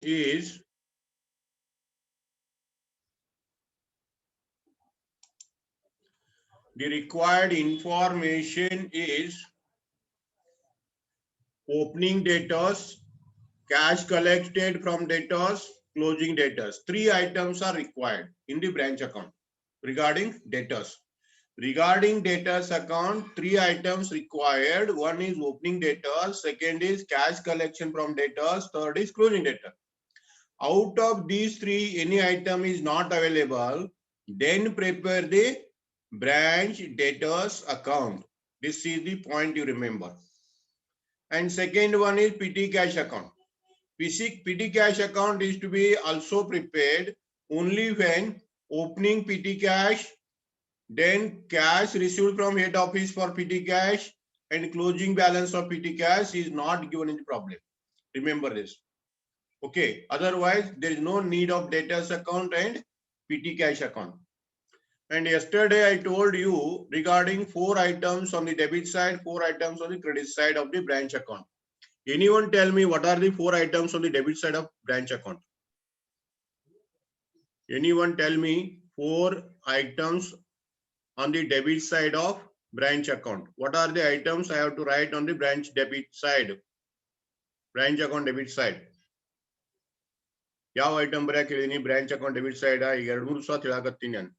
is the required information is opening debtors, cash collected from debtors, closing debtors. 3 items are required in the branch account regarding debtors. Regarding debtors account, 3 items required. One is opening debtors, second is cash collection from debtors, third is closing debtor. Out of these 3, any item is not available, then prepare the branch debtors account. This is the point you remember. And second one is PT cash account. PT cash account is to be also prepared only when opening PT cash, then cash received from head office for PT cash, and closing balance of PT cash is not given in the problem. Remember this. Okay. Otherwise, there is no need of debtors account and PT cash account. And yesterday I told you regarding 4 items on the debit side, 4 items on the credit side of the branch account. Anyone tell me what are the 4 items on the debit side of branch account? Anyone tell me 4 items on the debit side of branch account? What are the items I have to write on the branch debit side? Branch account debit side. ಯಾವ item ಬರೆಯಕ್ಕೆ ಹೇಳಿದೀನಿ branch account debit side 2-3 ಸಲ ಹೇಳಕತ್ತೀನಿ ನಾನು.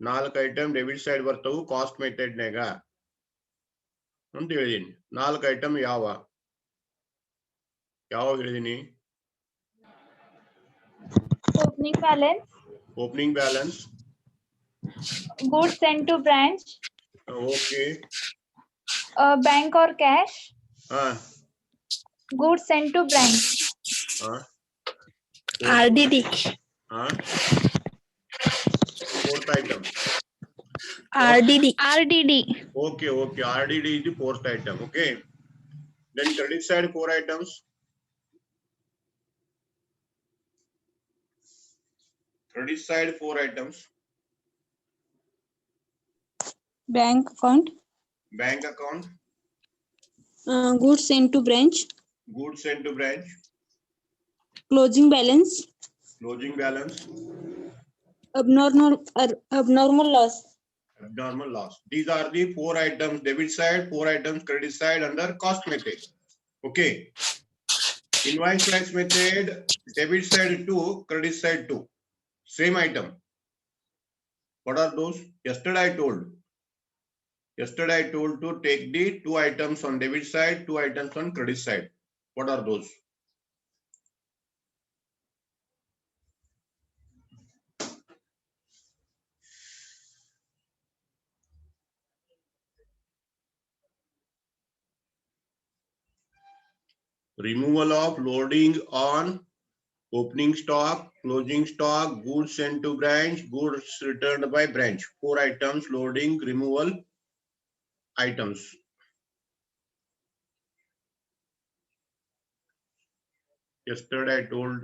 4 item debit side ಬರ್ತವು cost ಮೆಥಡ್ನಾಗ ಅಂತ ಹೇಳಿದೀನಿ. 4 item ಯಾವ ಹೇಳಿದೀನಿ? Opening balance. Goods sent to branch. Okay. Bank or cash. Goods sent to branch. RDD. Fourth item. RDD. Okay. RDD is the 4th item. Okay. Then credit side 4 items. Credit side 4 items. Bank account. Goods sent to branch. Closing balance. Abnormal loss. These are the 4 items debit side, 4 items credit side under cost method. Okay. Invoice tax method, debit side 2, credit side 2. Same item. What are those? Yesterday I told to take the 2 items on debit side, 2 items on credit side. What are those? Removal of loading on opening stock, closing stock, goods sent to branch, goods returned by branch. 4 items, loading, removal items. Yesterday I told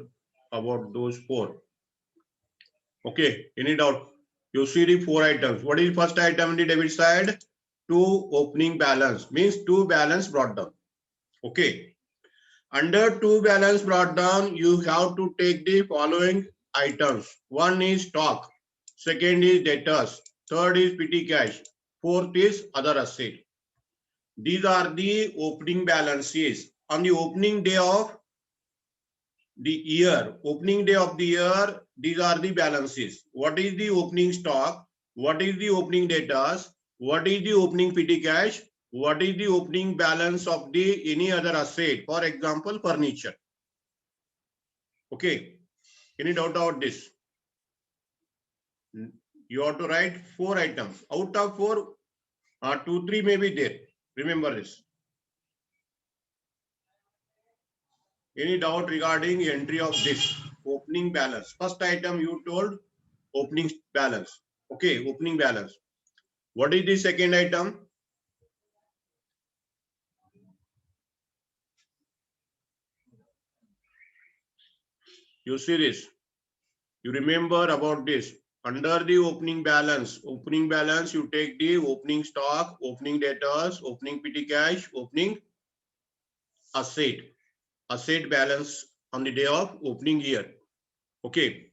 about those 4. Okay, any doubt? You see the 4 items. What is the first item on the debit side? 2 opening balance, means 2 balance brought down. Okay. Under 2 balance brought down, you have to take the following items. 1 is stock, second is debtors, third is PT cash, fourth is other asset. These are the opening balances. On the opening day of the year, these are the balances. What is the opening stock? What is the opening debtors? What is the opening PT cash? What is the opening balance of the any other asset? For example, furniture. Okay. Any doubt about this? You have to write 4 items. Out of 4, 2-3 may be there. Remember this. Any doubt regarding entry of this opening balance? First item you told opening balance. Okay, opening balance. What is the second item? You see this. You remember about this. Under the opening balance, you take the opening stock, opening debtors, opening PT cash, opening asset balance on the day of opening year. Okay.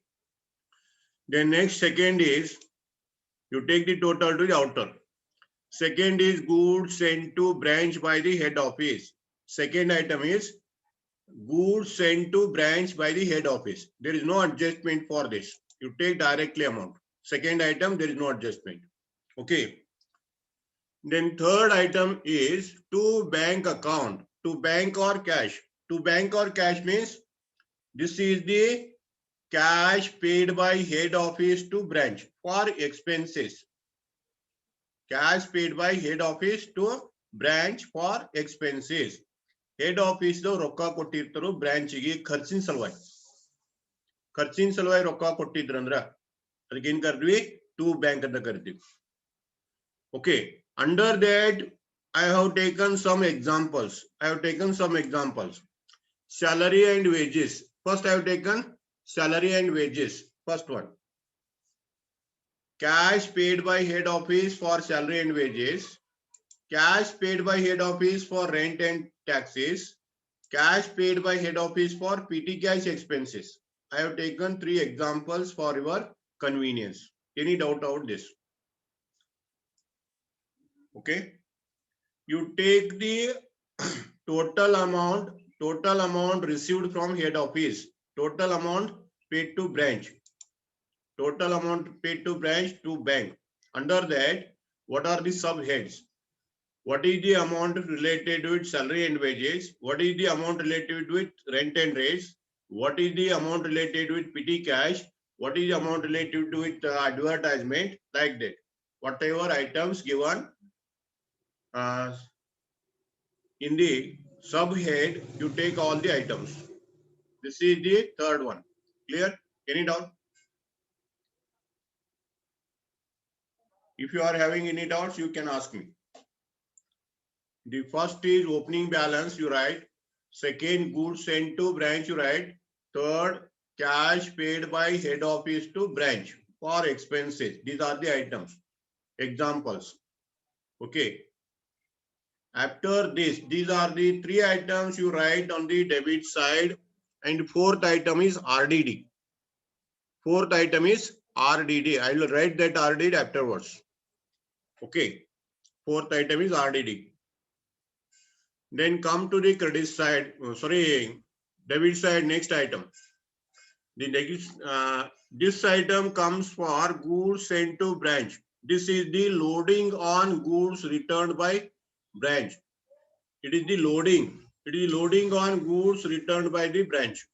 Then next, second is you take the total to the outer. Second is goods sent to branch by the head office. Second item is goods sent to branch by the head office. There is no adjustment for this. You take directly amount. Second item, there is no adjustment. Okay. Then third item is to bank account, to bank or cash. To bank or cash means this is the cash paid by head office to branch for expenses. Cash paid by head office to branch for expenses. Head office do rokka kottirtaru branch ಗೆ ಖರ್ಚಿನ ಸಲುವಾಗಿ ರೊಕ್ಕ ಕೊಟ್ಟಿದ್ರಂದ್ರ ಅದಕ್ಕೆ ಏನ್ ಕರ್ದ್ವಿ to bank ಅಂತ ಕರಿತೀವಿ. Okay, under that I have taken some examples. Salary and wages. First I have taken salary and wages. First one, cash paid by head office for salary and wages, cash paid by head office for rent and taxes, cash paid by head office for PT cash expenses. I have taken 3 examples for your convenience. Any doubt about this? Okay, you take the total amount received from head office, total amount paid to branch, total amount paid to branch to bank. Under that, what are the subheads? What is the amount related with salary and wages? What is the amount related with rent and rates? What is the amount related with PT cash? What is the amount related with advertisement? Like that. Whatever items given in the subhead, you take all the items. This is the third one. Clear? Any doubt? If you are having any doubts, you can ask me. The first is opening balance, you write. Second, goods sent to branch, you write. Third, cash paid by head office to branch for expenses. These are the items. Examples. Okay. After this, these are the 3 items you write on the debit side. And fourth item is RDD. Fourth item is RDD. I will write that RDD afterwards. Okay. Fourth item is RDD. Then come to the credit side. Debit side. Next item. The next, this item comes for goods sent to branch. This is the loading on goods returned by branch. It is the loading. It is loading on goods returned by the branch.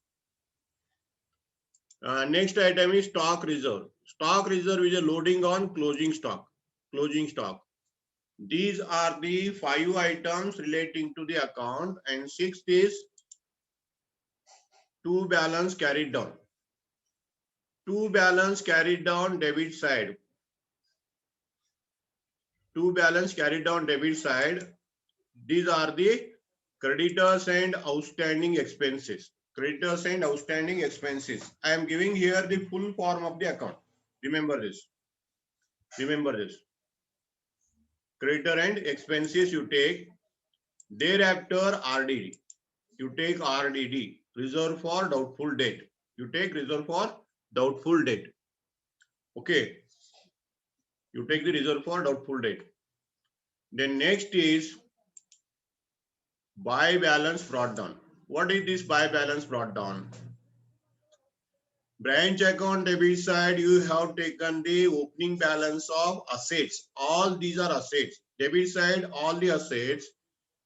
Next item is stock reserve. Stock reserve is a loading on closing stock. Closing stock. These are the 5 items relating to the account, and 6th is to balance carried down. To balance carried down debit side. To balance carried down debit side. These are the creditors and outstanding expenses. Creditors and outstanding expenses. I am giving here the full form of the account. Remember this. Remember this. Creditor and expenses you take. Thereafter RDD. You take RDD. Reserve for doubtful debt. You take reserve for doubtful debt. Okay. You take the reserve for doubtful debt. Then next is buy balance brought down. What is this buy balance brought down? Branch account debit side, you have taken the opening balance of assets. All these are assets. Debit side, all the assets.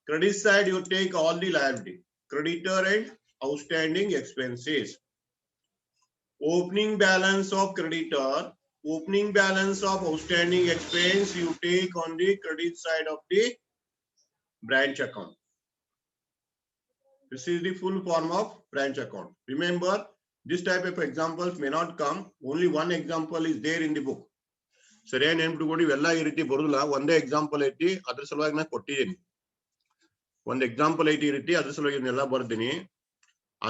Credit side, you take all the liability. Creditor and outstanding expenses. Opening balance of creditor, opening balance of outstanding expense, you take on the credit side of the branch account. This is the full form of branch account. Remember, this type of examples may not come. Only one example is there in the book. ಸರಿಯಾಗಿ ನೆನ್ಪಿಟ್ಕೊಂಡು ಇವೆಲ್ಲ ಈ ರೀತಿ ಬರುದಿಲ್ಲ. ಒಂದೇ example ಐತಿ, ಅದ್ರ ಸಲುವಾಗಿ ನಾನು ಕೊಟ್ಟಿದ್ದೀನಿ. ಒಂದು ಎಕ್ಸಾಂಪಲ್ ಐತಿ ಈ ರೀತಿ, ಅದ್ರ ಸಲುವಾಗಿ ಇದನ್ನೆಲ್ಲ ಬರ್ತೀನಿ.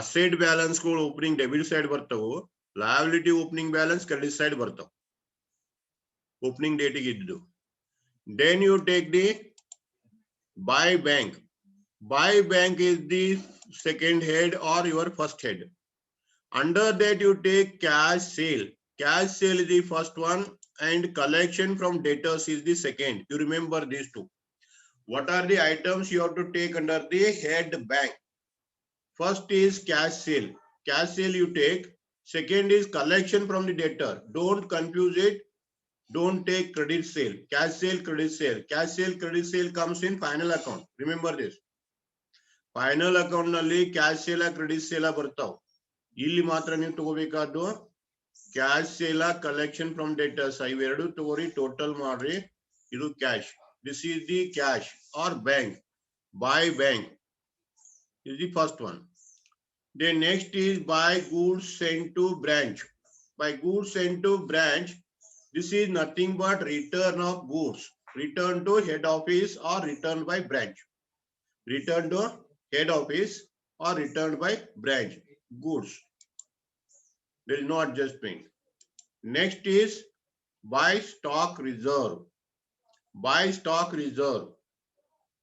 ಅಸೆಟ್ ಬ್ಯಾಲೆನ್ಸ್ ಗಳು ಓಪನಿಂಗ್ ಡೆಬಿಟ್ ಸೈಡ್ ಬರ್ತಾವು, liability opening balance credit side ಬರ್ತಾವ ಓಪನಿಂಗ್ ಡೇಟಿಗೆ ಇದ್ದು. Then you take the buy bank. Buy bank is the second head or your first head. Under that you take cash sale. Cash sale is the first one and collection from debtors is the second. You remember these two. What are the items you have to take under the head bank? First is cash sale. Cash sale you take. Second is collection from the debtor. Don't confuse it. Don't take credit sale. Cash sale, credit sale. Cash sale, credit sale comes in final account. Remember this. Final account nalli cash sale, credit sale ಬರ್ತಾವ. ಇಲ್ಲಿ ಮಾತ್ರ ನೀವು ತಗೋಬೇಕಾದ್ದು cash sale collection from debtors ಇವೆರಡು ತಗೋರಿ total ಮಾಡ್ರಿ ಇದು cash. This is the cash or bank by bank is the first one. Then next is buy goods sent to branch. By goods sent to branch, this is nothing but return of goods. Return to head office or return by branch. Return to head office or returned by branch. Goods. There is no adjustment. Next is buy stock reserve. Buy stock reserve.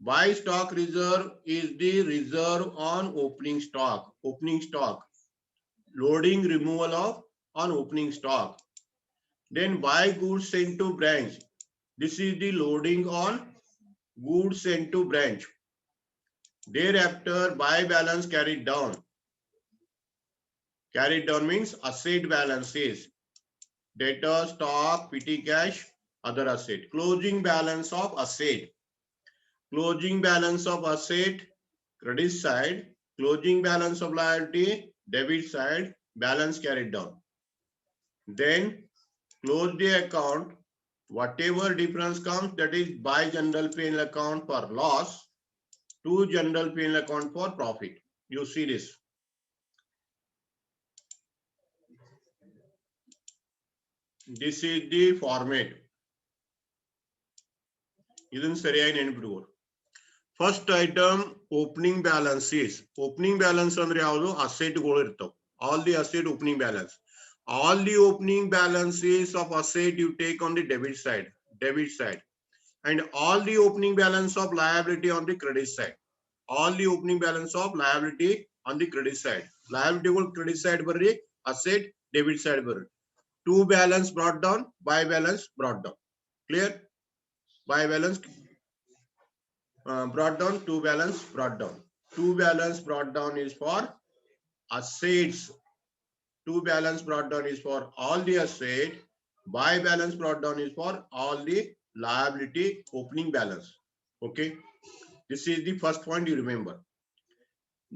Buy stock reserve is the reserve on opening stock. Opening stock. Loading removal of on opening stock. Then buy goods sent to branch. This is the loading on goods sent to branch. Thereafter buy balance carried down. Carried down means asset balances. Debtor, stock, petty cash, other asset. Closing balance of asset. Closing balance of asset, credit side. Closing balance of liability, debit side. Balance carried down. Then close the account. Whatever difference comes, that is buy general P&L account for loss to general P&L account for profit. You see this. This is the format. ಇದನ್ನು ಸರಿಯಾಗಿ ನೆನಪಿಟ್ಕೊಳ್ಳಿ. First item opening balances. Opening balance ಅಂದ್ರೆ ಯಾವುದು? ಅಸೆಟ್ಗಳು ಇರ್ತಾವ. All the asset opening balance. All the opening balances of asset you take on the debit side, and all the opening balance of liability on the credit side. All the opening balance of liability on the credit side. Liability will credit side barri, asset debit side barri. Two balance brought down, buy balance brought down. Clear? Buy balance brought down, two balance brought down. Two balance brought down is for assets. Two balance brought down is for all the asset. Buy balance brought down is for all the liability opening balance. Okay. This is the first point you remember.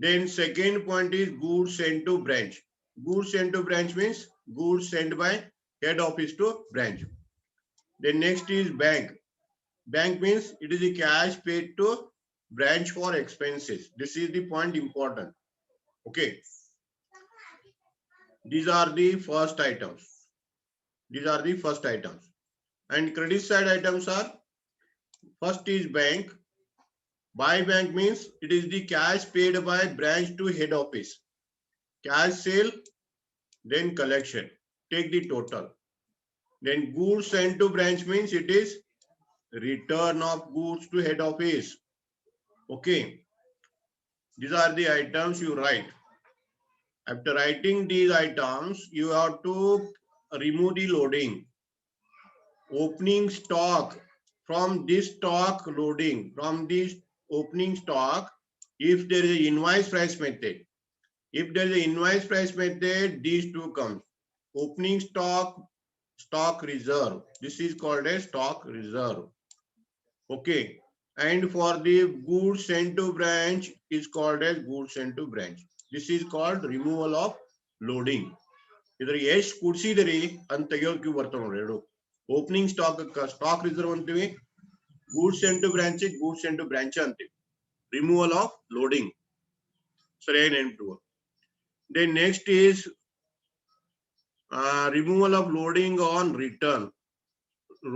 Then second point is goods sent to branch. Goods sent to branch means goods sent by head office to branch. Then next is bank. Bank means it is the cash paid to branch for expenses. This is the point important. Okay. These are the first items. These are the first items. And credit side items are, first is bank. Buy bank means it is the cash paid by branch to head office. Cash sale, then collection. Take the total. Then goods sent to branch means it is return of goods to head office. Okay. These are the items you write. After writing these items, you have to remove the loading. Opening stock, from this stock loading, from this opening stock, if there is an invoice price method. If there is an invoice price method, these two comes. Opening stock, stock reserve. This is called a stock reserve. Okay. And for the goods sent to branch is called as goods sent to branch. This is called removal of loading. ಇದ್ರಿಗೆ ಎಷ್ಟು ಕೂಡಿಸಿದ್ರಿ ಅಂತ ತೆಗಿಯೋಕೆ ಬರ್ತಾವ ನೋಡಿ ಎರಡು. Opening stock reserve ಅಂತೀವಿ, goods sent to branch ಅಂತೀವಿ. Removal of loading ಸರಿಯಾಗಿ ನೆನಪಿಟ್ಕೋ. Then next is removal of loading on return.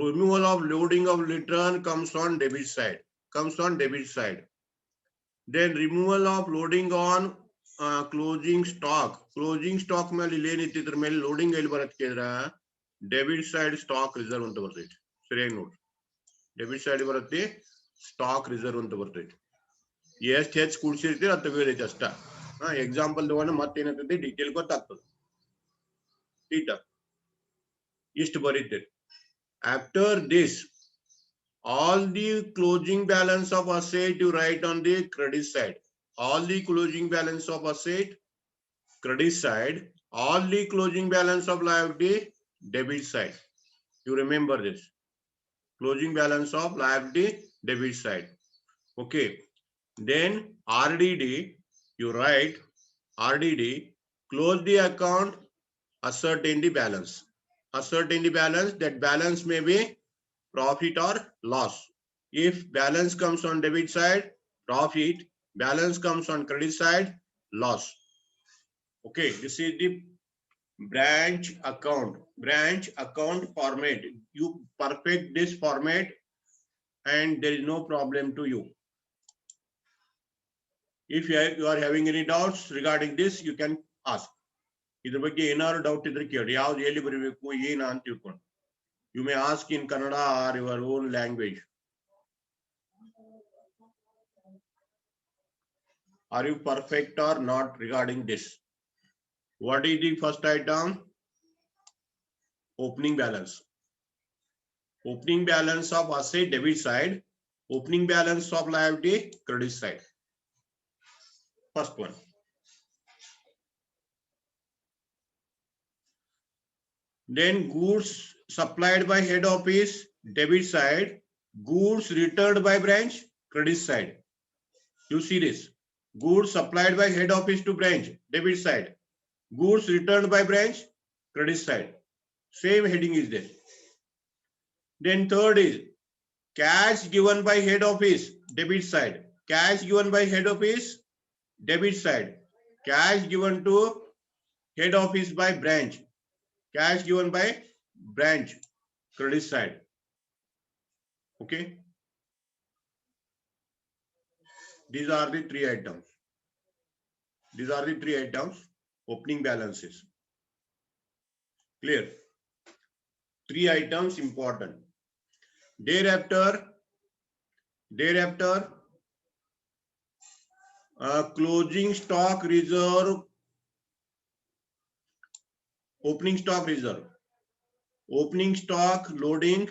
Removal of loading of return comes on debit side. Then removal of loading on closing stock. Closing stock ಮೇಲೆ ಏನಿತ್ತು ಇದ್ರ ಮೇಲೆ loading ಎಲ್ಲಿ ಬರುತ್ತೆ ಕೇಳಿದ್ರೆ debit side stock reserve ಅಂತ ಬರ್ತೈತಿ. ಸರಿಯಾಗಿ ನೋಡಿ, ಡೆಬಿಟ್ ಸೈಡ್ ಬರುತ್ತೆ ಸ್ಟಾಕ್ ರಿಸರ್ವ್ ಅಂತ ಬರ್ತೈತಿ. ಎಷ್ಟು ಹೆಚ್ಚು ಕೂಡಿಸಿರ್ತೀರ ಅದು ತೆಗಿಯೋದೈತೆ ಅಷ್ಟ. ಎಕ್ಸಾಂಪಲ್ ತಗೊಂಡು ಮತ್ತೇನಂತಂದ್ರೆ ಡೀಟೇಲ್ ಗೊತ್ತಾಗ್ತದೆ. ಥೀಟಾ ಇಷ್ಟು ಬರೀತೀರಿ. After this, all the closing balance of asset you write on the credit side. All the closing balance of asset, credit side. All the closing balance of liability, debit side. You remember this. Closing balance of liability, debit side. Okay. Then RDD, you write RDD, close the account, ascertain the balance. Ascertain the balance, that balance may be profit or loss. If balance comes on debit side, profit. Balance comes on credit side, loss. Okay, this is the branch account format. You perfect this format and there is no problem to you. If you are having any doubts regarding this, you can ask. ಇದ್ರ ಬಗ್ಗೆ ಏನಾದ್ರು doubt ಇದ್ರೆ ಕೇಳಿ, ಯಾವ್ದು ಎಲ್ಲಿ ಬರಬೇಕು ಏನ ಅಂತ ತಿಳ್ಕೊಂಡು. You may ask in Kannada or your own language. Are you perfect or not regarding this? What is the first item? Opening balance. Opening balance of asset, debit side. Opening balance of liability, credit side. First one. Then goods supplied by head office, debit side. Goods returned by branch, credit side. You see this. Goods supplied by head office to branch, debit side. Goods returned by branch, credit side. Same heading is there. Then third is cash given by head office, debit side. Cash given by head office, debit side. Cash given to head office by branch. Cash given by branch, credit side. Okay. These are the three items. These are the three items. Opening balances. Clear? Three items important. Thereafter, closing stock reserve, opening stock reserve, opening stock loading,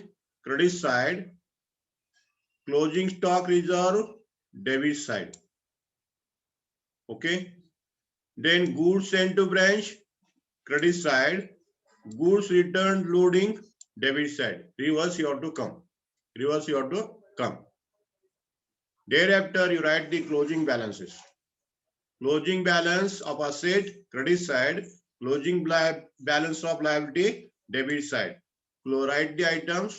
credit side, closing stock reserve, debit side. Okay. Then goods sent to branch, credit side. Goods returned loading, debit side. Reverse you have to come. Reverse you have to come. Thereafter, you write the closing balances. Closing balance of asset, credit side. Closing balance of liability, debit side. Write the items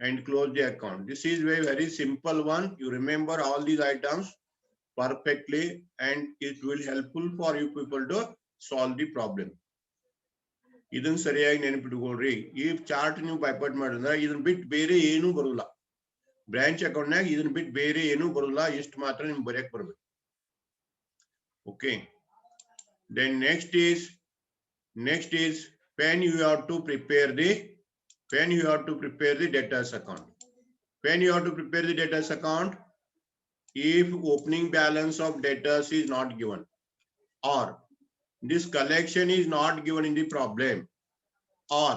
and close the account. This is very simple one. You remember all these items perfectly and it will helpful for you people to solve the problem. ಇದನ್ನ ಸರಿಯಾಗಿ ನೆನಪಿಟ್ಕೊಳ್ರಿ. ಈ chart ನೀವು ಬೈಪಟ್ ಮಾಡಿದ್ರೆ ಇದನ್ನ ಬಿಟ್ಟು ಬೇರೆ ಏನು ಬರಲ್ಲ. ಬ್ರಾಂಚ್ ಅಕೌಂಟ್ ನಾಗ ಇದನ್ನ ಬಿಟ್ಟು ಬೇರೆ ಏನು ಬರಲ್ಲ. ಇಷ್ಟು ಮಾತ್ರ ನಿಮ್ಗೆ ಬರೆಯಕ್ ಬರ್ಬೇಕು. Okay. Then next is when you have to prepare the debtors account. When you have to prepare the debtors account, if opening balance of debtors is not given or this collection is not given in the problem or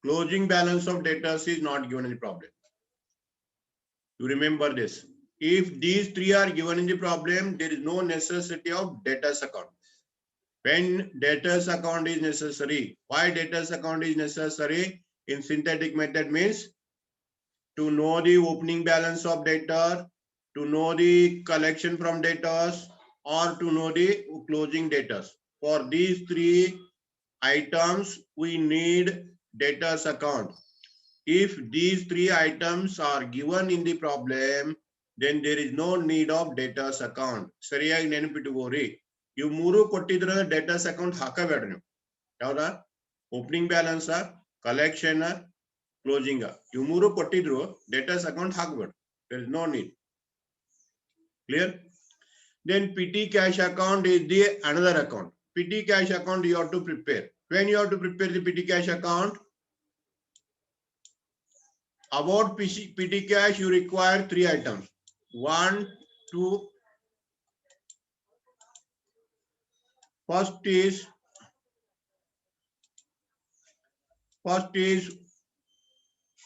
closing balance of debtors is not given in the problem. You remember this. If these three are given in the problem, there is no necessity of debtors account. When debtors account is necessary, why debtors account is necessary in synthetic method means to know the opening balance of debtor, to know the collection from debtors, or to know the closing debtors. For these three items, we need debtors account. If these three items are given in the problem, then there is no need of debtors account. ಸರಿಯಾಗಿ ನೆನಪಿಟ್ಟುಕೋರಿ. ಇವು ಮೂರು ಕೊಟ್ಟಿದ್ರೆ debtors account ಹಾಕಬೇಡ್ರಿ ನೀವು. ಯಾವ್ದಾ opening balance, collection, closing, ಇವು ಮೂರು ಕೊಟ್ಟಿದ್ರು debtors account ಹಾಕಬೇಡ್ರಿ. There is no need. Clear? Then petty cash account is the another account. Petty cash account you have to prepare. When you have to prepare the petty cash account, about petty cash you require three items. One, two. First is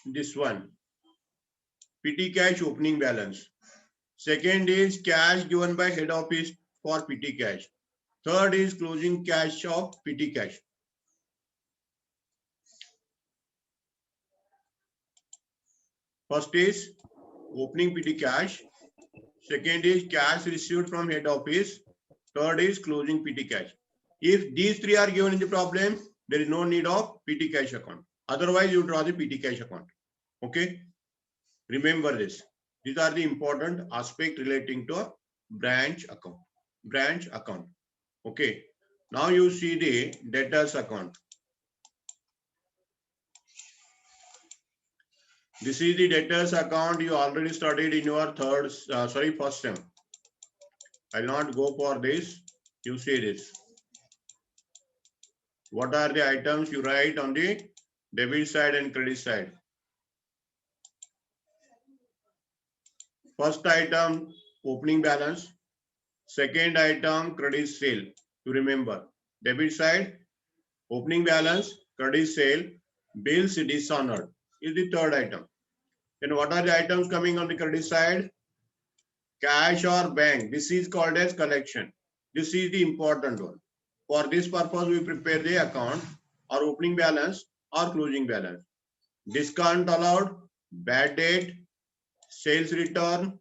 this one, PT cash opening balance. Second is cash given by head office for PT cash. Third is closing cash of PT cash. First is opening PT cash. Second is cash received from head office. Third is closing PT cash. If these three are given in the problem, there is no need of PT cash account. Otherwise, you draw the PT cash account. Okay. Remember this. These are the important aspect relating to a branch account. Branch account. Okay. Now you see the debtors account. This is the debtors account you already studied in your first sem. I'll not go for this. You see this. What are the items you write on the debit side and credit side? First item, opening balance. Second item, credit sale. You remember. Debit side, opening balance, credit sale, bills dishonored is the third item. Then what are the items coming on the credit side? Cash or bank. This is called as collection. This is the important one. For this purpose, we prepare the account or opening balance or closing balance. Discount allowed, bad debt, sales return,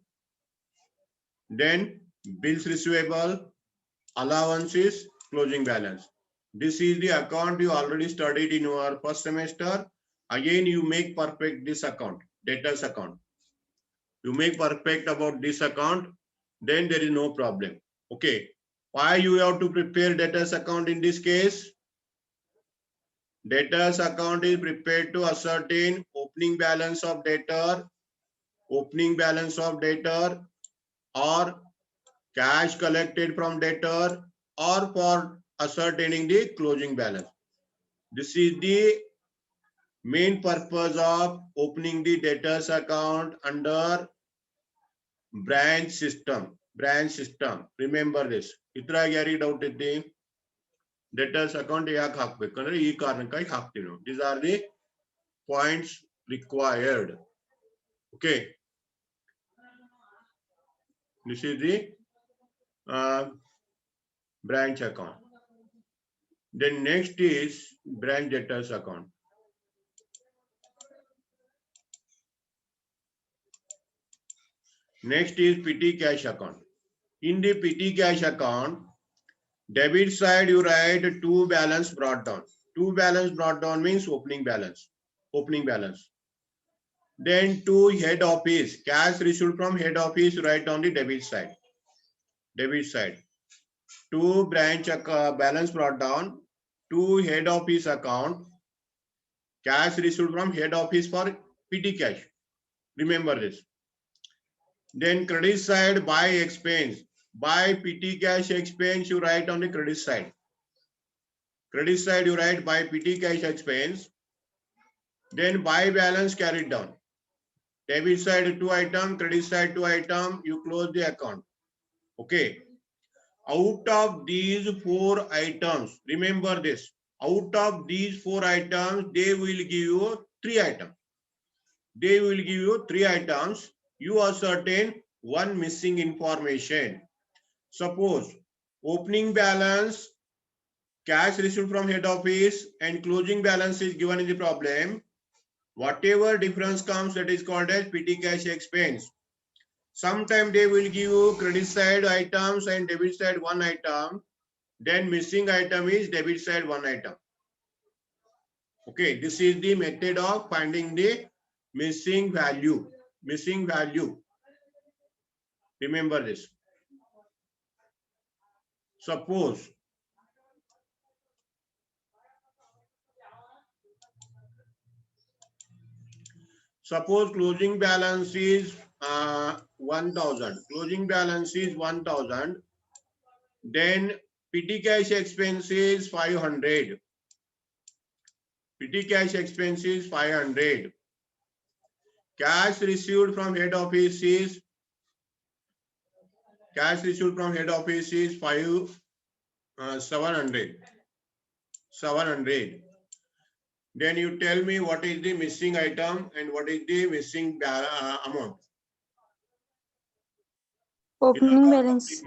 then bills receivable, allowances, closing balance. This is the account you already studied in your first semester. Again, you make perfect this account, debtors account. You make perfect about this account, then there is no problem. Okay. Why you have to prepare debtors account in this case? Debtors account is prepared to ascertain opening balance of debtor, or cash collected from debtor, or for ascertaining the closing balance. This is the main purpose of opening the debtors account under branch system. Remember this. Itra gyari doubt itte. Debtors account yak hakbekandre ee karanakkai haktino. These are the points required. Okay. This is the branch account. Then next is branch debtors account. Next is PT cash account. In the PT cash account, debit side you write two balance brought down. Two balance brought down means opening balance. Then to head office, cash received from head office, write on the debit side. Two branch balance brought down, to head office account, cash received from head office for PT cash. Remember this. Then credit side by expense. By PT cash expense, you write on the credit side. Credit side you write by PT cash expense. Then by balance carried down. Debit side 2 item, credit side 2 item, you close the account. Okay. Out of these 4 items, remember this. Out of these 4 items, they will give you 3 items. You ascertain one missing information. Suppose opening balance, cash received from head office, and closing balance is given in the problem. Whatever difference comes, that is called as PT cash expense. Sometimes they will give you credit side items and debit side 1 item. Then missing item is debit side 1 item. Okay, this is the method of finding the missing value. Remember this. Suppose closing balance is 1000. Closing balance is 1000. Then PT cash expense is 500. PT cash expense is 500. Cash received from head office is Cash received from head office is 700. 700. Then you tell me what is the missing item and what is the missing amount. Opening balance.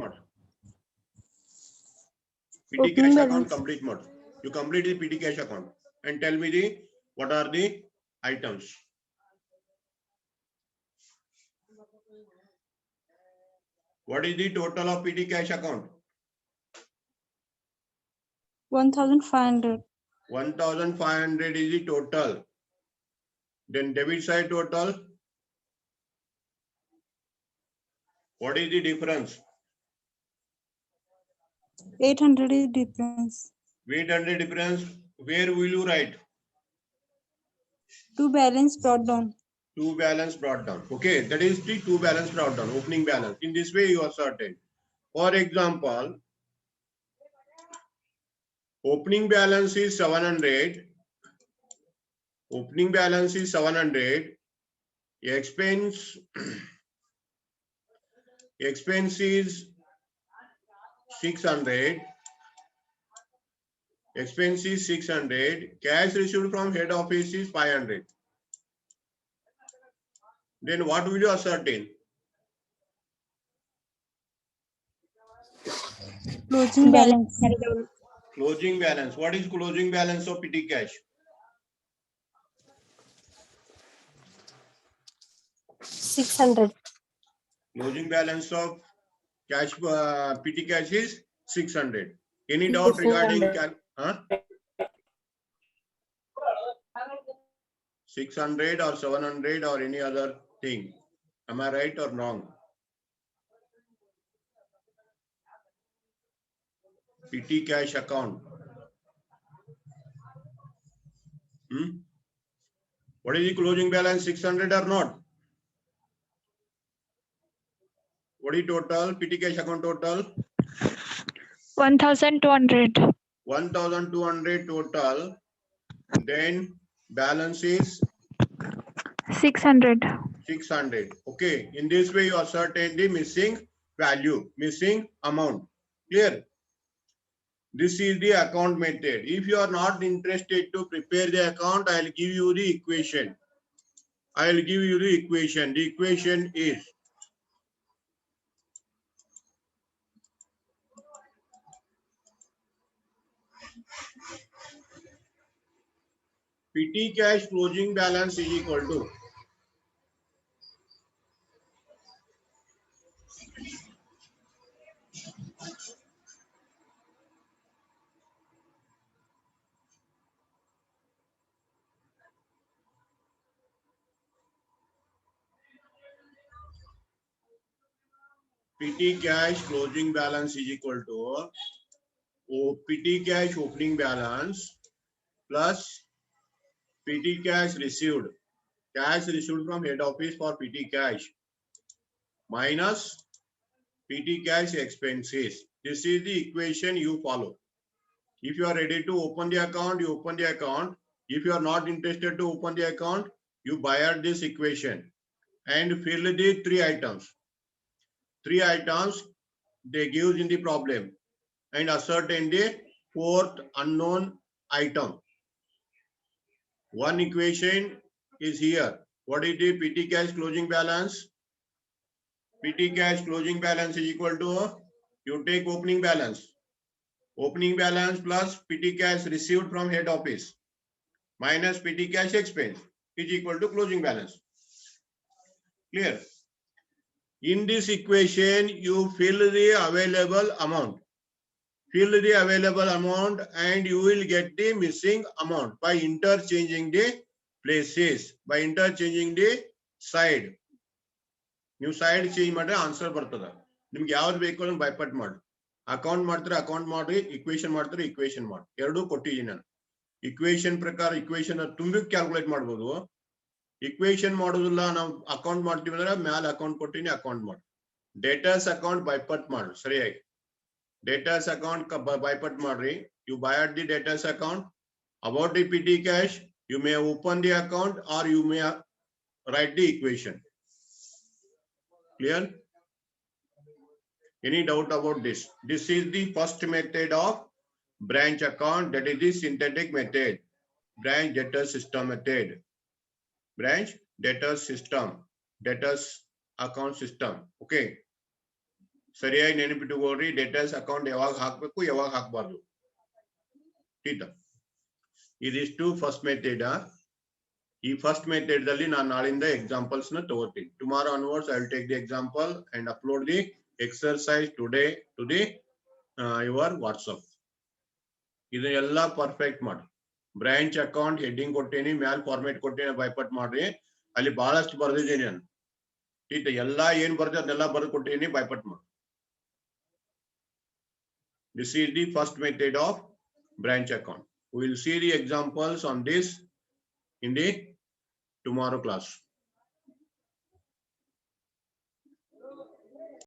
Petty Opening cash account balance. complete mode. You complete the petty cash account and tell me the what are the items. What is the total of petty cash account? 1,500. 1,500 is the total. Then debit side total. What is the difference? 800 is difference. 800 difference. Where will you write? To balance brought down. To balance brought down. Okay, that is the to balance brought down, opening balance. In this way, you are certain. For example, opening balance is 700. Opening balance is 700. Expense is 600. Expense is 600. Cash received from head office is 500. Then what will you ascertain? Closing balance. Closing balance. What is closing balance of petty cash? 600. Closing balance of cash petty cash is 600. Any doubt regarding 600 or 700 or any other thing? Am I right or wrong? Petty cash account. What is the closing balance? 600 or not? What is total? Petty cash account total? 1,200. 1,200 total. Then balance is 600. 600. Okay. In this way, you ascertain the missing value, missing amount. Clear? This is the account method. If you are not interested to prepare the account, I will give you the equation. I will give you the equation. The equation is petty cash closing balance is equal to petty cash closing balance is equal to petty cash opening balance plus petty cash received from head office for petty cash minus petty cash expenses. This is the equation you follow. If you are ready to open the account, you open the account. If you are not interested to open the account, you buy out this equation and fill the three items. Three items they give in the problem and ascertain the fourth unknown item. One equation is here. What is the petty cash closing balance? Petty cash closing balance is equal to, you take opening balance. Opening balance plus petty cash received from head office minus petty cash expense is equal to closing balance. Clear? In this equation, you fill the available amount. Fill the available amount and you will get the missing amount by interchanging the places, by interchanging the side. New side change madre answer bartada. Nimge yavadu beku adanu bypass ಮಾಡಿ. Account ಮಾಡ್ತಾರೆ account ಮಾಡಿ, equation ಮಾಡ್ತಾರೆ equation ಮಾಡಿ. ಎರಡು ಕೊಟ್ಟಿದ್ದೀನಿ ನಾನು. Equation ಪ್ರಕಾರ equation ತುಂಬಿ ಕ್ಯಾಲ್ಕುಲೇಟ್ ಮಾಡಬಹುದು. Equation ಮಾಡೋದಿಲ್ಲ ನಾವು ಅಕೌಂಟ್ ಮಾಡ್ತೀವಿ ಅಂದ್ರೆ ಮ್ಯಾಲ ಅಕೌಂಟ್ ಕೊಟ್ಟಿನಿ ಅಕೌಂಟ್ ಮಾಡಿ. Debtors account bypass ಮಾಡಿ ಸರಿಯಾಗಿ. Debtors account bypass ಮಾಡ್ರಿ. You buy at the debtors account. About the petty cash, you may open the account or you may write the equation. Clear? Any doubt about this? This is the first method of branch account, that is the synthetic method. Branch debtor system method. Branch debtor system. Debtors account system. Okay. ಸರಿಯಾಗಿ ನೆನಪಿಟ್ಟುಕೊಳ್ಳಿ. ಡೇಟರ್ಸ್ account ಯಾವಾಗ ಹಾಕಬೇಕು ಯಾವಾಗ ಹಾಕಬಾರ್ದು. ठीक है. ಇದಿಷ್ಟು first method. ಈ first method ದಲ್ಲಿ ನಾನು ನಾಳಿಂದ ಎಕ್ಸಾಂಪಲ್ಸ್ ನ ತಗೋತೀನಿ. Tomorrow onwards I will take the example and upload the exercise today to the your WhatsApp. ಇದೆಲ್ಲ ಪರ್ಫೆಕ್ಟ್ ಮಾಡಿ. ಬ್ರಾಂಚ್ ಅಕೌಂಟ್ ಹೆಡ್ಡಿಂಗ್ ಕೊಟ್ಟೇನಿ, ಮ್ಯಾಲ್ ಫಾರ್ಮೇಟ್ ಕೊಟ್ಟೇನಿ, ಬೈಪಟ್ ಮಾಡ್ರಿ. ಅಲ್ಲಿ ಬಹಳಷ್ಟು ಬರ್ದಿದ್ದೀನಿ ನಾನು. ठीक है. ಎಲ್ಲ ಏನ್ ಬರ್ದೆ ಅದನ್ನೆಲ್ಲ ಬರೆದು ಕೊಟ್ಟೇನಿ, ಬೈಪಟ್ ಮಾಡಿ. This is the first method of branch account. We will see the examples on this in the tomorrow class.